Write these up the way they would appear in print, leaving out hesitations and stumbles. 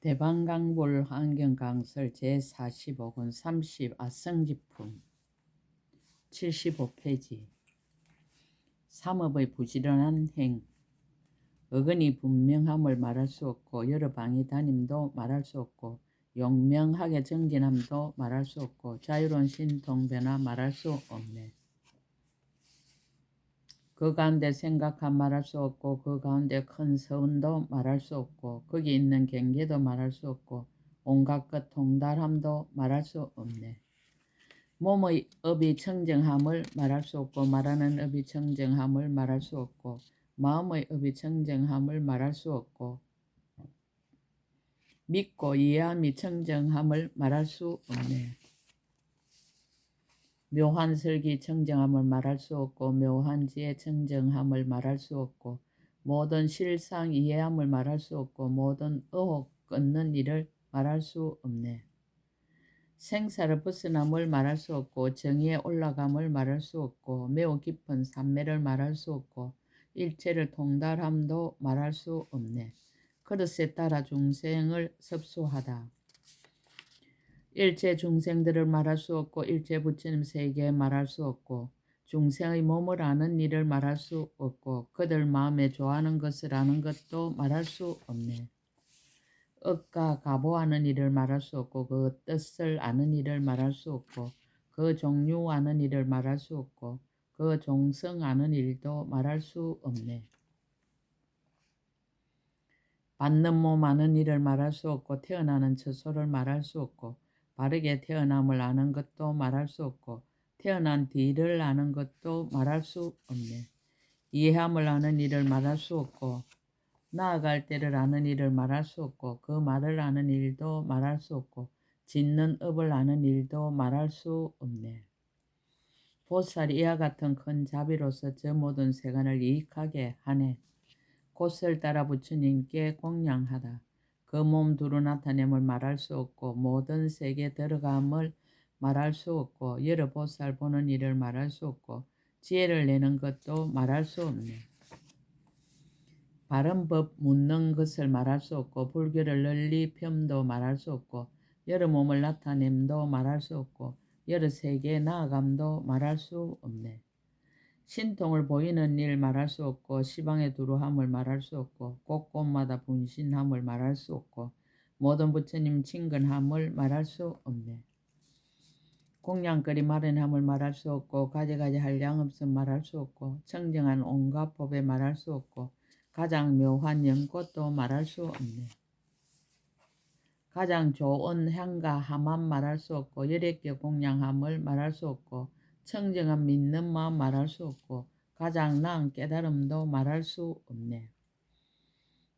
대방강불 환경강설 제45권 30 아성지품 75페이지 삼업의 부지런한 행 어근이 분명함을 말할 수 없고 여러 방이 다님도 말할 수 없고 용명하게 정진함도 말할 수 없고 자유로운 신통변화 말할 수 없네. 그 가운데 생각함 말할 수 없고 그 가운데 큰 서운도 말할 수 없고 거기 있는 경계도 말할 수 없고 온갖 것 통달함도 말할 수 없네. 몸의 업이 청정함을 말할 수 없고 말하는 업이 청정함을 말할 수 없고 마음의 업이 청정함을 말할 수 없고 믿고 이해함이 청정함을 말할 수 없네. 묘한 설기 청정함을 말할 수 없고 묘한 지혜 청정함을 말할 수 없고 모든 실상 이해함을 말할 수 없고 모든 의혹 끊는 일을 말할 수 없네. 생사를 벗어남을 말할 수 없고 정의에 올라감을 말할 수 없고 매우 깊은 삼매를 말할 수 없고 일체를 통달함도 말할 수 없네. 그릇에 따라 중생을 섭수하다. 일체 중생들을 말할 수 없고 일체 부처님 세계에 말할 수 없고 중생의 몸을 아는 일을 말할 수 없고 그들 마음에 좋아하는 것을 아는 것도 말할 수 없네. 억과 가보하는 일을 말할 수 없고 그 뜻을 아는 일을 말할 수 없고 그 종류 아는 일을 말할 수 없고 그 종성 아는 일도 말할 수 없네. 받는 몸 아는 일을 말할 수 없고 태어나는 처소를 말할 수 없고 바르게 태어남을 아는 것도 말할 수 없고 태어난 뒤를 아는 것도 말할 수 없네. 이해함을 아는 일을 말할 수 없고 나아갈 때를 아는 일을 말할 수 없고 그 말을 아는 일도 말할 수 없고 짓는 업을 아는 일도 말할 수 없네. 보살이 이와 같은 큰 자비로서 저 모든 세간을 이익하게 하네. 곧을 따라 부처님께 공양하다. 그 몸 두루 나타냄을 말할 수 없고 모든 세계 들어감을 말할 수 없고 여러 보살 보는 일을 말할 수 없고 지혜를 내는 것도 말할 수 없네. 바른 법 묻는 것을 말할 수 없고 불교를 널리 펴도 말할 수 없고 여러 몸을 나타냄도 말할 수 없고 여러 세계에 나아감도 말할 수 없네. 신통을 보이는 일 말할 수 없고 시방에 두루함을 말할 수 없고 곳곳마다 분신함을 말할 수 없고 모든 부처님 친근함을 말할 수 없네. 공양거리 마련함을 말할 수 없고 가지가지 할 양 없음 말할 수 없고 청정한 온갖 법에 말할 수 없고 가장 묘한 연꽃도 말할 수 없네. 가장 좋은 향과 함함 말할 수 없고 열애께 공양함을 말할 수 없고 청정한 믿는 마음 말할 수 없고 가장 나은 깨달음도 말할 수 없네.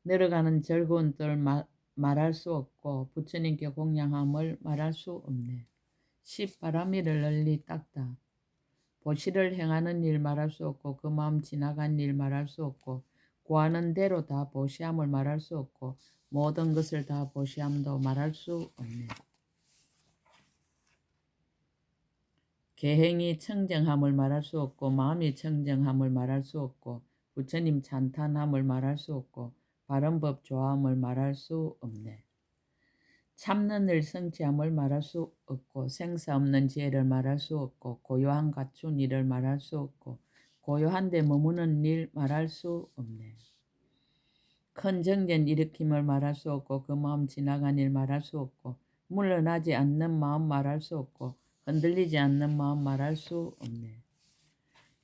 내려가는 즐거운 뜰 말할 수 없고 부처님께 공양함을 말할 수 없네. 십바라미를 널리 닦다. 보시를 행하는 일 말할 수 없고 그 마음 지나간 일 말할 수 없고 구하는 대로 다 보시함을 말할 수 없고 모든 것을 다 보시함도 말할 수 없네. 계행이 청정함을 말할 수 없고 마음이 청정함을 말할 수 없고 부처님 찬탄함을 말할 수 없고 바른 법 좋아함을 말할 수 없네. 참는 일 성취함을 말할 수 없고 생사 없는 지혜를 말할 수 없고 고요한 갖춘 일을 말할 수 없고 고요한 데 머무는 일 말할 수 없네. 큰 정전 일으킴을 말할 수 없고 그 마음 지나간 일 말할 수 없고 물러나지 않는 마음 말할 수 없고 흔들리지 않는 마음 말할 수 없네.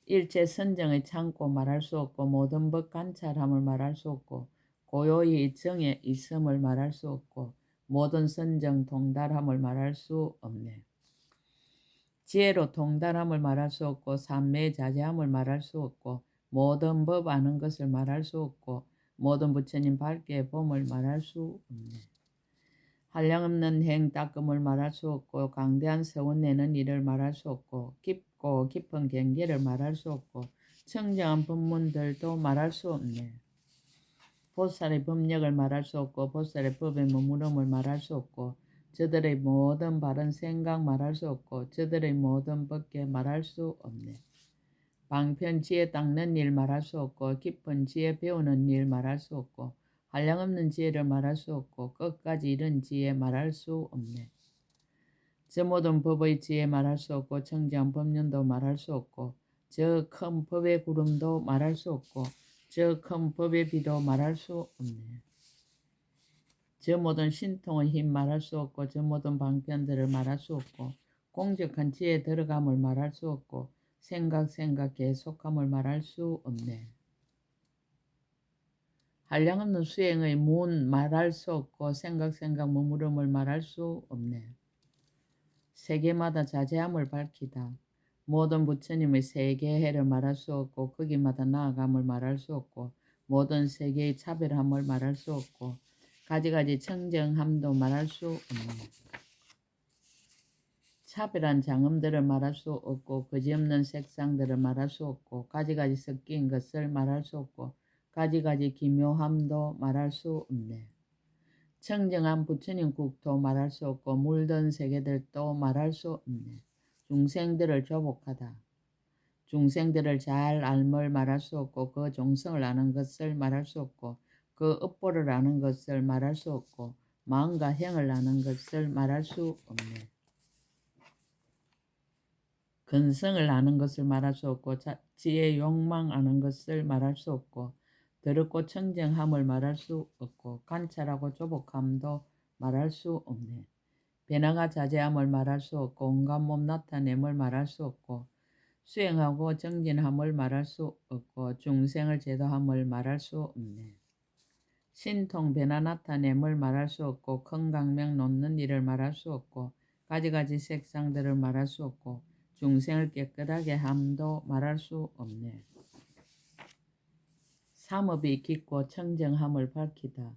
일체 선정의 참고 말할 수 없고 모든 법 관찰함을 말할 수 없고 고요히 정에 있음을 말할 수 없고 모든 선정 통달함을 말할 수 없네. 지혜로 통달함을 말할 수 없고 삼매의 자제함을 말할 수 없고 모든 법 아는 것을 말할 수 없고 모든 부처님 밝게 봄을 말할 수 없네. 한량없는 행 닦음을 말할 수 없고 강대한 서원 내는 일을 말할 수 없고 깊고 깊은 경계를 말할 수 없고 청정한 법문들도 말할 수 없네. 보살의 법력을 말할 수 없고 보살의 법의 머무름을 말할 수 없고 저들의 모든 바른 생각 말할 수 없고 저들의 모든 법계 말할 수 없네. 방편 지혜 닦는 일 말할 수 없고 깊은 지혜 배우는 일 말할 수 없고 한량없는 지혜를 말할 수 없고 끝까지 이른 지혜 말할 수 없네. 저 모든 법의 지혜 말할 수 없고 청정한 법륜도 말할 수 없고 저 큰 법의 구름도 말할 수 없고 저 큰 법의 비도 말할 수 없네. 저 모든 신통의 힘 말할 수 없고 저 모든 방편들을 말할 수 없고 공적한 지혜 들어감을 말할 수 없고 생각 계속함을 말할 수 없네. 한량없는 수행의 문 말할 수 없고 생각 머무름을 말할 수 없네. 세계마다 자제함을 밝히다. 모든 부처님의 세계해를 말할 수 없고 거기마다 나아감을 말할 수 없고 모든 세계의 차별함을 말할 수 없고 가지가지 청정함도 말할 수 없네. 차별한 장엄들을 말할 수 없고 거지없는 색상들을 말할 수 없고 가지가지 섞인 것을 말할 수 없고 가지가지 기묘함도 말할 수 없네. 청정한 부처님 국도 말할 수 없고 물든 세계들도 말할 수 없네. 중생들을 조복하다. 중생들을 잘 알물 말할 수 없고 그 종성을 아는 것을 말할 수 없고 그 업보를 아는 것을 말할 수 없고 마음과 행을 아는 것을 말할 수 없네. 근성을 아는 것을 말할 수 없고 지혜의 욕망 아는 것을 말할 수 없고 더럽고 청정함을 말할 수 없고 관찰하고 조복함도 말할 수 없네. 변화가 자제함을 말할 수 없고 온갖 몸 나타냄을 말할 수 없고 수행하고 정진함을 말할 수 없고 중생을 제도함을 말할 수 없네. 신통 변화 나타냄을 말할 수 없고 큰 강명 놓는 일을 말할 수 없고 가지가지 색상들을 말할 수 없고 중생을 깨끗하게 함도 말할 수 없네. 삼업이 깊고 청정함을 밝히다.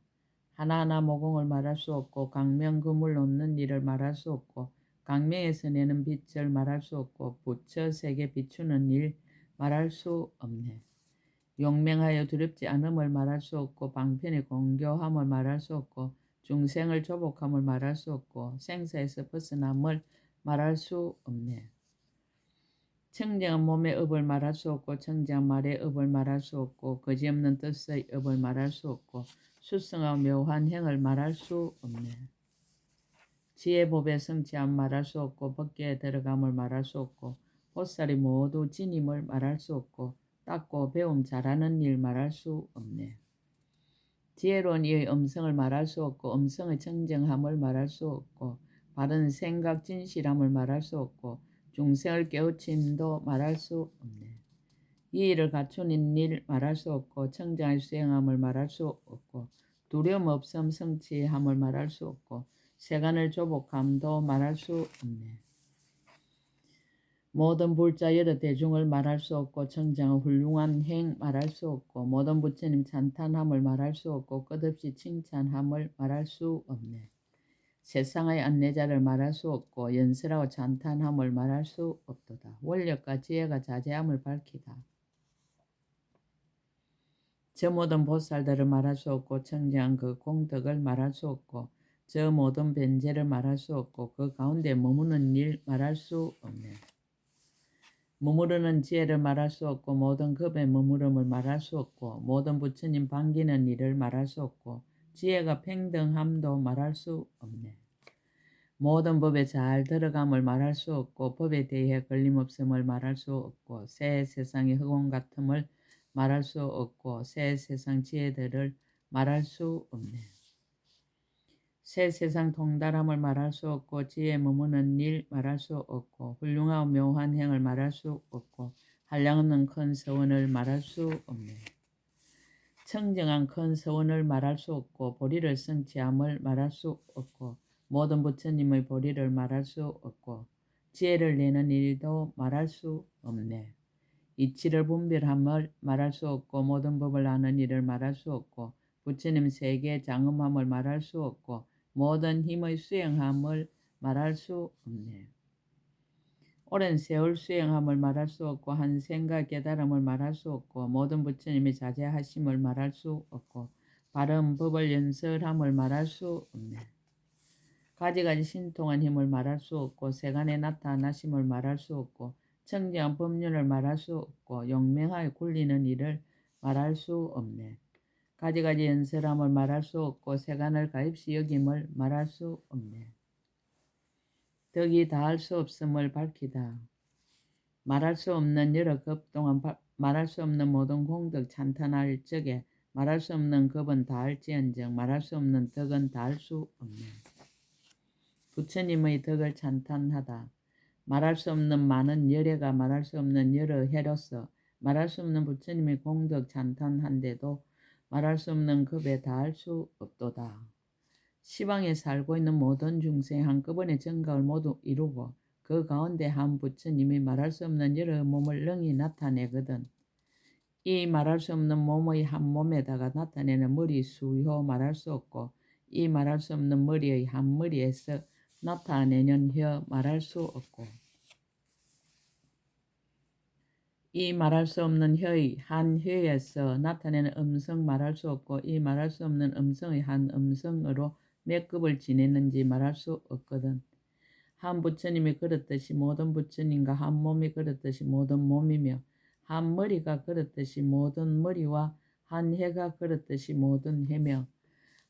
하나하나 모공을 말할 수 없고 강명 그물 놓는 일을 말할 수 없고 강명에서 내는 빛을 말할 수 없고 부처 세계 비추는 일 말할 수 없네. 용맹하여 두렵지 않음을 말할 수 없고 방편의 공교함을 말할 수 없고 중생을 조복함을 말할 수 없고 생사에서 벗어남을 말할 수 없네. 청정한 몸의 업을 말할 수 없고 청정한 말의 업을 말할 수 없고 거지없는 뜻의 업을 말할 수 없고 수성하고 묘한 행을 말할 수 없네. 지혜법의 성취함 말할 수 없고 법계에 들어감을 말할 수 없고 보살이 모두 진임을 말할 수 없고 닦고 배움 잘하는 일 말할 수 없네. 지혜로운 이의 음성을 말할 수 없고 음성의 청정함을 말할 수 없고 바른 생각 진실함을 말할 수 없고 중생을 깨우침도 말할 수 없네. 이 일을 갖추는 일 말할 수 없고 청정의 수행함을 말할 수 없고 두려움 없음 성취함을 말할 수 없고 세간을 조복함도 말할 수 없네. 모든 불자 여러 대중을 말할 수 없고 청정한 훌륭한 행 말할 수 없고 모든 부처님 찬탄함을 말할 수 없고 끝없이 칭찬함을 말할 수 없네. 세상의 안내자를 말할 수 없고 연설하고 찬탄함을 말할 수 없도다. 원력과 지혜가 자제함을 밝히다. 저 모든 보살들을 말할 수 없고 청정한 그 공덕을 말할 수 없고 저 모든 변제를 말할 수 없고 그 가운데 머무는 일 말할 수 없네. 머무르는 지혜를 말할 수 없고 모든 급의 머무름을 말할 수 없고 모든 부처님 반기는 일을 말할 수 없고 지혜가 평등함도 말할 수 없네. 모든 법에 잘 들어감을 말할 수 없고 법에 대해 걸림없음을 말할 수 없고 새 세상의 흑원 같음을 말할 수 없고 새 세상 지혜들을 말할 수 없네. 새 세상 통달함을 말할 수 없고 지혜 머무는 일 말할 수 없고 훌륭하고 묘한 행을 말할 수 없고 한량없는 큰 서원을 말할 수 없네. 청정한 큰 서원을 말할 수 없고 보리를 성취함을 말할 수 없고 모든 부처님의 보리를 말할 수 없고 지혜를 내는 일도 말할 수 없네. 이치를 분별함을 말할 수 없고 모든 법을 아는 일을 말할 수 없고 부처님 세계 장엄함을 말할 수 없고 모든 힘의 수행함을 말할 수 없네. 오랜 세월 수행함을 말할 수 없고 한 생각 깨달음을 말할 수 없고 모든 부처님의 자제하심을 말할 수 없고 바른 법을 연설함을 말할 수 없네. 가지가지 신통한 힘을 말할 수 없고 세간에 나타나심을 말할 수 없고 청정한 법륜을 말할 수 없고 용맹하게 굴리는 일을 말할 수 없네. 가지가지 연설함을 말할 수 없고 세간을 가입시 여김을 말할 수 없네. 덕이 다할 수 없음을 밝히다. 말할 수 없는 여러 급 동안 말할 수 없는 모든 공덕 찬탄할 적에 말할 수 없는 급은 다할지언정 말할 수 없는 덕은 다할 수 없네. 부처님의 덕을 찬탄하다. 말할 수 없는 많은 열애가 말할 수 없는 여러 해로서 말할 수 없는 부처님의 공덕 찬탄한데도 말할 수 없는 급에 다할 수 없도다. 시방에 살고 있는 모든 중생 한꺼번에 정각을 모두 이루고 그 가운데 한 부처님이 말할 수 없는 여러 몸을 능히 나타내거든. 이 말할 수 없는 몸의 한 몸에다가 나타내는 머리 수효 말할 수 없고 이 말할 수 없는 머리의 한 머리에서 나타내는 혀 말할 수 없고 이 말할 수 없는 혀의 한 혀에서 나타내는 음성 말할 수 없고 이 말할 수 없는 음성의 한 음성으로 몇 급을 지내는지 말할 수 없거든. 한 부처님이 그렇듯이 모든 부처님과 한 몸이 그렇듯이 모든 몸이며 한 머리가 그렇듯이 모든 머리와 한 해가 그렇듯이 모든 해며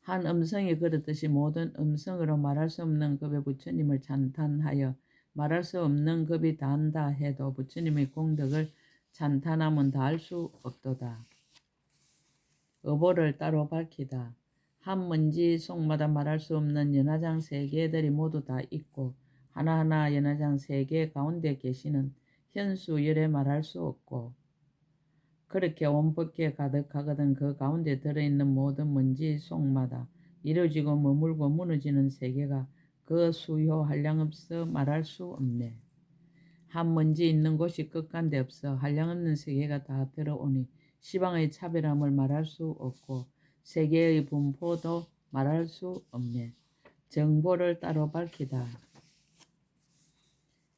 한 음성이 그렇듯이 모든 음성으로 말할 수 없는 급의 부처님을 찬탄하여 말할 수 없는 급이 다한다 해도 부처님의 공덕을 찬탄하면 다할 수 없도다. 의보를 따로 밝히다. 한 먼지 속마다 말할 수 없는 연화장 세 개들이 모두 다 있고 하나하나 연화장 세 개 가운데 계시는 현수 열에 말할 수 없고 그렇게 온법계 가득하거든. 그 가운데 들어있는 모든 먼지 속마다 이루어지고 머물고 무너지는 세계가 그 수효 한량없어 말할 수 없네. 한 먼지 있는 곳이 끝간데 없어 한량없는 세계가 다 들어오니 시방의 차별함을 말할 수 없고 세계의 분포도 말할 수 없네. 정보를 따로 밝히다.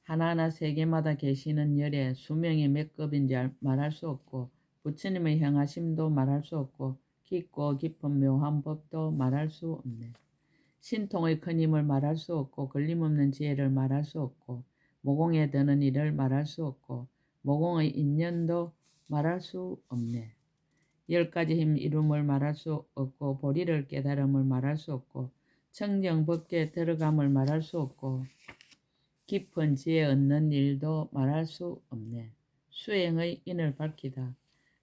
하나하나 세계마다 계시는 열에 수명이 몇 급인지 말할 수 없고 부처님의 행하심도 말할 수 없고 깊고 깊은 묘한 법도 말할 수 없네. 신통의 큰 힘을 말할 수 없고 걸림없는 지혜를 말할 수 없고 모공에 드는 일을 말할 수 없고 모공의 인연도 말할 수 없네. 10가지 힘 이름을 말할 수 없고 보리를 깨달음을 말할 수 없고 청정법계에 들어감을 말할 수 없고 깊은 지혜 얻는 일도 말할 수 없네. 수행의 인을 밝히다.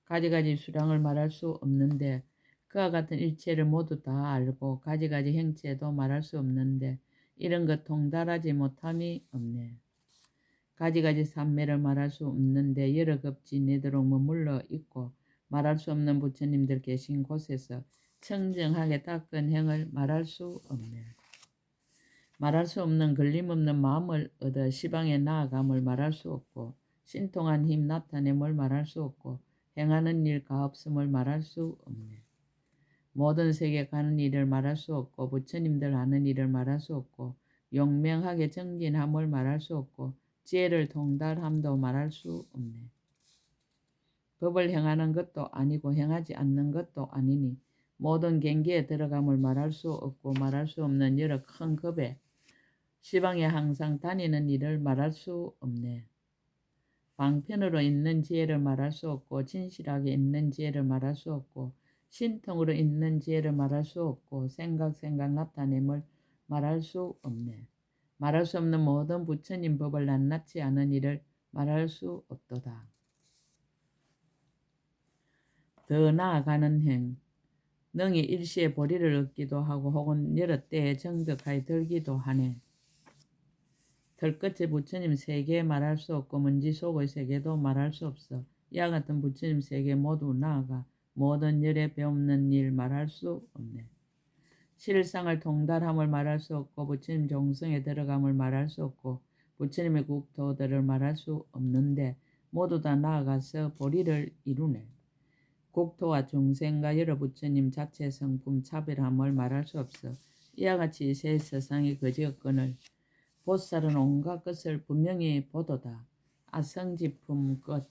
가지가지 수량을 말할 수 없는데 그와 같은 일체를 모두 다 알고 가지가지 행체도 말할 수 없는데 이런 것 통달하지 못함이 없네. 가지가지 삼매를 말할 수 없는데 여러 급지 내도록 머물러 있고 말할 수 없는 부처님들 계신 곳에서 청정하게 닦은 행을 말할 수 없네. 말할 수 없는 걸림없는 마음을 얻어 시방에 나아감을 말할 수 없고 신통한 힘 나타냄을 말할 수 없고 행하는 일 가없음을 말할 수 없네. 모든 세계 가는 일을 말할 수 없고 부처님들 하는 일을 말할 수 없고 용명하게 정진함을 말할 수 없고 지혜를 통달함도 말할 수 없네. 법을 행하는 것도 아니고 행하지 않는 것도 아니니 모든 경계에 들어감을 말할 수 없고 말할 수 없는 여러 큰 급에 시방에 항상 다니는 일을 말할 수 없네. 방편으로 있는 지혜를 말할 수 없고 진실하게 있는 지혜를 말할 수 없고 신통으로 있는 지혜를 말할 수 없고 생각 나타냄을 말할 수 없네. 말할 수 없는 모든 부처님 법을 낱낱이 아는 일을 말할 수 없도다. 더 나아가는 행. 능히 일시에 보리를 얻기도 하고 혹은 여러 때에 정득하여 들기도 하네. 털끝의 부처님 세계 말할 수 없고 먼지 속의 세계도 말할 수 없어. 이와 같은 부처님 세계 모두 나아가 모든 열에 배움는 일 말할 수 없네. 실상을 통달함을 말할 수 없고 부처님 종성에 들어감을 말할 수 없고 부처님의 국토들을 말할 수 없는데 모두 다 나아가서 보리를 이루네. 국토와 중생과 여러 부처님 자체 성품 차별함을 말할 수 없어. 이와 같이 세 세상의 거지건을 보살은 온갖 것을 분명히 보도다. 아성지품 것